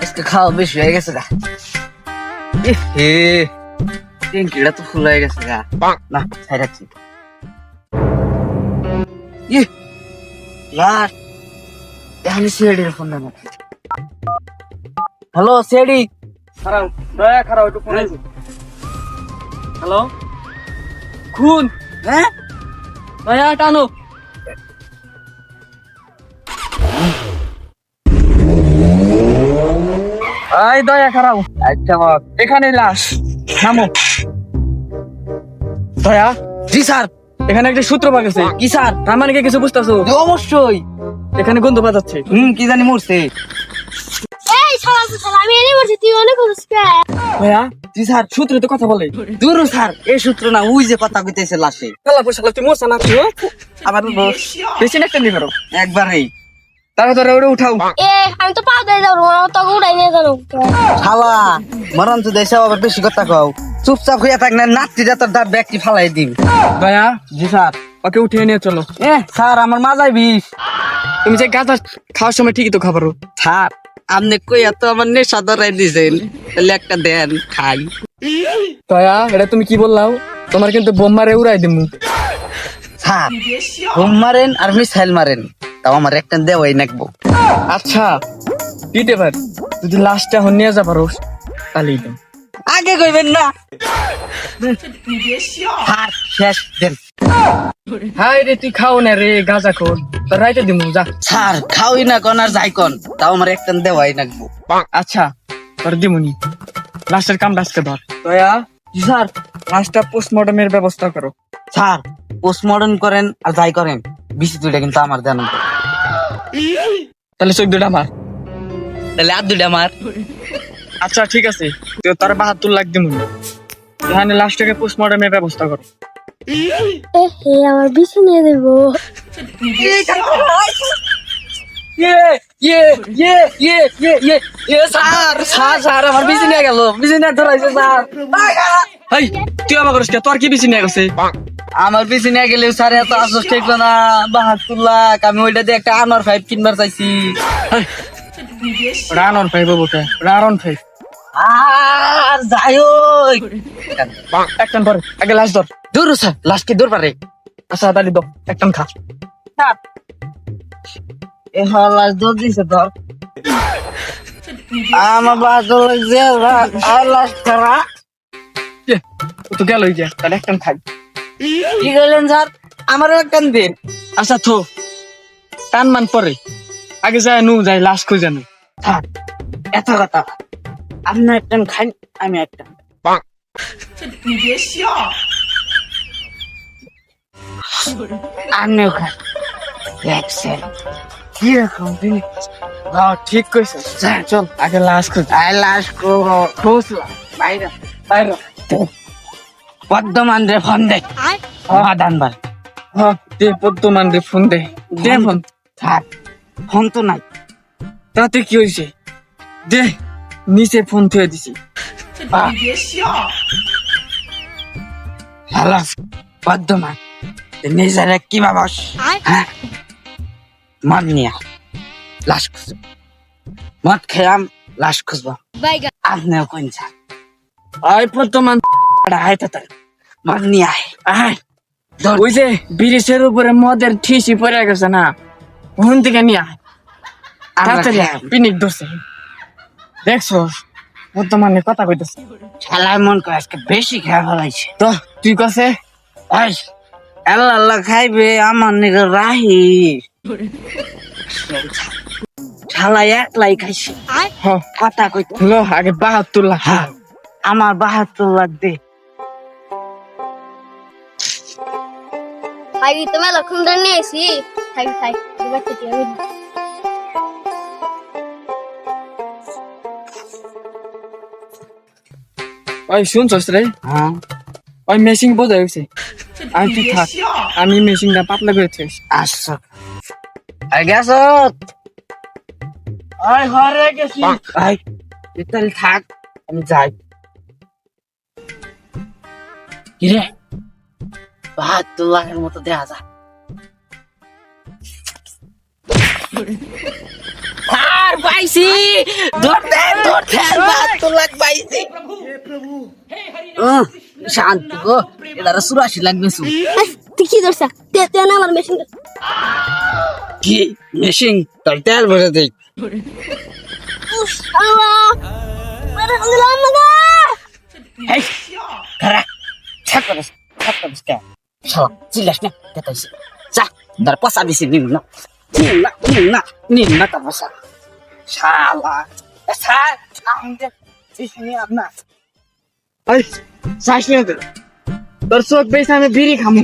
আজকে খাওয়া বেশি হয়ে গেছে গা। হে ট্যাঙ্কিটা তো ফুল হয়ে গেছে গা। না ছাইরাচ্ছি। লাস্ট আমি সিআইডির ফোন দেবো। Hello CID. খারাপ দয়া খারাপ একটু ফোন আইছে। হ্যালো খুন হ্যাঁ দয়া টানো। এই দয়া খারাপ আচ্ছা এখানে লাশ নামো। দয়া জি স্যার। এখানে একটা সূত্র পাকেছে। কি স্যার? তার মানে কি কিছু বুঝতেছো? অবশ্যই। এখানে গন্ধ পাচ্ছে। কি জানি মরছে। এই শালা শালা আমি এনে বলছি তুই অনেক করিস কে? দয়া জি স্যার সূত্রে তো কথা বলে। দূর স্যার এই সূত্র না ওই যে কথা কইতেছে লাশে। শালা শালা তুই মরছ না তুই আবার বেশি একটা নিয়ে করো একবারেই তাড়াতাড়ি ওটা উঠাও। এ আমি তো পা দিয়ে যাবো তো উড়াই নিয়ে যাবো। শালা মরণ তো দেশে আবার বেশি কথা কও। চুপচাপ হইয়া থাক না নাতিটা তোর দাঁত ব্যাগটি ফালাই দিম। দয়া জি স্যার। ওকে উঠিয়ে নিয়ে চলো। স্যার আমার মাজায় বিষ। তুমি যে গাঁজা খাওয়ার সময় ঠিকই তো খাবারও। স্যার আপনি কইয়া তো আমার নেশা ধরাই দিয়েছেন, তাহলে একটা দেন খাই। দয়া এটা তুমি কি বললাও? তোমার কিন্তু বোম্বারে উড়াই দিমু। স্যার হোম মারেন আর মিসাইল মারেন, তাও আমার একটা দেওয়াই নাকবো। আচ্ছা দিতে পার, যদি লাস্টটা হন নিয়ে যা পারো তাহলেই তো। আগে কইবেন না। স্যার শেষ দেন। হাই রে তুই খাও না রে গাঁজা খোর, তোর রাইতে দিমু যা। স্যার খাওই না কোন আর যাই কোন, তাও আমার একটা দেওয়াই নাকবো। আচ্ছা তোর দিমুনি, লাস্টের কামটা আজকে ধর। দয়া জি স্যার। লাস্টটা পোস্টমর্টমের ব্যবস্থা করো। স্যার পোস্টমর্টম করেন আর যাই করেন, বিসি দুইটা কিন্তু আমার দেন। তাহলে চোখ দুটা মার। তাহলে আর দুইটা আমার। আচ্ছা ঠিক আছে, তুই তার 72 লাখ দিমুনি। এখানে লাস্টটাকে পোস্টমর্টমের ব্যবস্থা করো। এ হে আমার বিছু নিয়ে দেবো। স্যার স্যার স্যার আমার বিজি নিয়ে গেল, বিজি নিয়ে ধরাইছে স্যার। এই তুই আমার করিস কে? তোর কি বিজি নিয়ে গেছে? আমার পিছনে নিয়ে গেলে স্যার এত আশ্বাস ঠেকলো না। 72 লাখ আমি ওইটা দিয়ে একটা আনোয়ার 5 কিনবার চাইছি। রানন ফাইভ বটে, রানন ফাইভ। আর যাই হোক একটান ধর, আগে লাস্ট ধর। দূর স্যার, লাস্ট কি দূর পারে? আচ্ছা তাহলে দাও একটান খা। এ লাস্ট দূর দিছে ধর। আমার বাজে লাগছে আর লাস্ট করা। ও তো গেল গিয়া, তাহলে একটান খাই। কি কইলেন স্যার? আমারও একটা দিন। আচ্ছা থো টান মান পরে, আগে যায় নু যাই লাস্ট খুঁজে নু। স্যার এত কথা, আপনি একটা খান আমি একটা। আপনিও খান। দেখছেন কিরকম জিনিস? ঠিক কইছ। চল আগে লাস্ট খুঁজ। আই লাস্ট খুঁজলাম বাইরে বাইরে বর্ধমান রে ফোন দে। দান ভাই হ্যাঁ দে বর্তমান রে ফোন দে। দে ফোন। থাক, ফোন তো নাই। তাতে কি হয়েছে? দে নিচে ফোন থুয়ে দিছি। হ্যালো বর্ধমান, নিজেরা কি বাবস? হ্যাঁ মদ নিয়া লাশ খুঁজব, মদ খেলাম লাশ খুঁজব। আপনিও কোন স্যার? আয় বর্তমান আয় তো তার মদ নিয়ে আয়। আয়। ওই যে ব্রিজের উপরে মদের ঠিসি পড়ে গেছে না, ওখান থেকে নিয়ে আয়। তাড়াতাড়ি আয়, পিনিক ধরছে। দেখছো বর্তমানে কথা কইতেছে। শালায় মন করে আজকে বেশি খেয়া ফেলাইছে। তো তুই কাছে আল্লাহ আল্লাহ খাইবে আমার নিকে রাহি। শালা একলাই খাইছে কথা কইতে। লো আগে 72 লাখ। হ্যাঁ আমার 72 লাখ দে। খাই তো মেলা খুন্দর নিয়েছি। খাই খাই বাচ্চা কি আমি ওই শুনছস রে? হ্যাঁ ওই মেশিন বোঝা হয়েছে। আমি তুই থাক, আমি মেশিনটা পাতলা করেছি। আসছো আই গেছ? আয় ঘরে গেছি। আই তাহলে থাক আমি যাই। কিরে 72 লাখের মতো দেয়া যায়। আর পাইছি ধরতে বাহাত্তর লাখ পাইছি শান্ত গো এদারা 84 লাখ বেশি তুই কি ধরছা তে না আমার মেশিন কি মেশিন তোর তেল ভরে দেই আল্লাহ আরে আল্লাহ না এই খারা ছাক করে কে শালা চিল্লাস না কেতাইছি যা দার পয়সা বেশি নিন না তা পয়সা শালা স্যার আমাদের ইসনি আপনা এই, চাইস না তো। তোর চোখ বেশ আমি বিড়ি খামু